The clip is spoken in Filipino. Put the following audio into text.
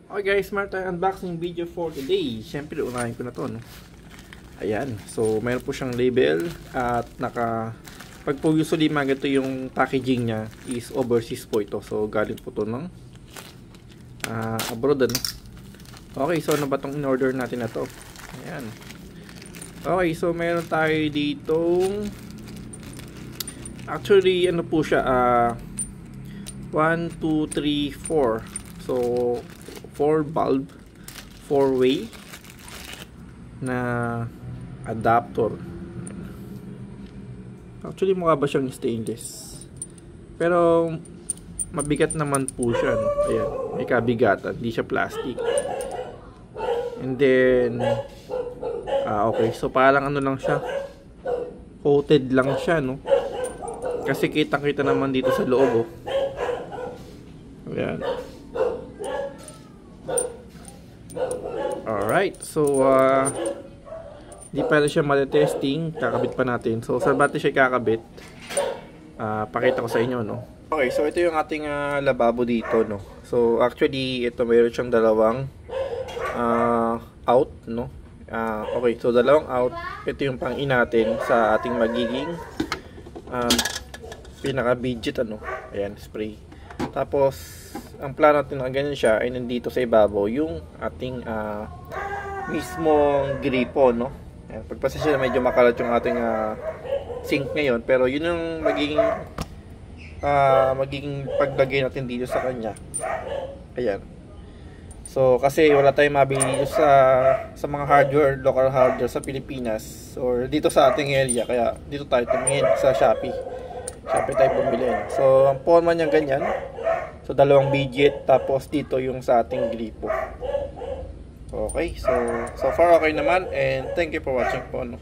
Okay guys, smart tayo unboxing video for today. Siyempre, unahin ko na to, no? Ayan. So, mayroon po siyang label at pag po usually mga ganito yung packaging niya is overseas po ito. So, galing po to ng abroad, ano? Okay, so ano ba itong in-order natin na to? Ayan. Okay, so meron tayo ditong actually, ano po siya, 1, 2, 3, 4. So, 4 bulb, 4-way na adapter. Actually, mukha ba siyang stainless? Pero, mabigat naman po siya, no? Ayan, may kabigatan. Hindi siya plastic. And then, okay. So, parang ano lang siya. Coated lang siya, no? Kasi kitang-kita naman dito sa loob, oh. Ayan. Alright, so di pa rin siya matetesting, kakabit pa natin. So saan ba siya kakabit? Pakita ko sa inyo, no? Okay, so ito yung ating lababo dito, no? So actually, ito mayroon siyang dalawang out, no? Okay, so dalawang out. Ito yung pang-in natin sa ating magiging pinaka-budget, ano? Ayan, spray. Tapos ang plano natin na ganyan siya ay nandito sa ibabaw yung ating mismong gripo, no? Ayan, pagpasensya na medyo makalat yung ating sink ngayon, pero yun yung magiging paglagay natin dito sa kanya. Ayan. So kasi wala tayong mabili dito sa mga hardware, local hardware sa Pilipinas or dito sa ating area, kaya dito tayo tumingin sa Shopee tayo bumili. So ang forma niya ganyan. So, dalawang budget, tapos dito yung sa ating gripo. Okay, so far okay naman, and thank you for watching po, no?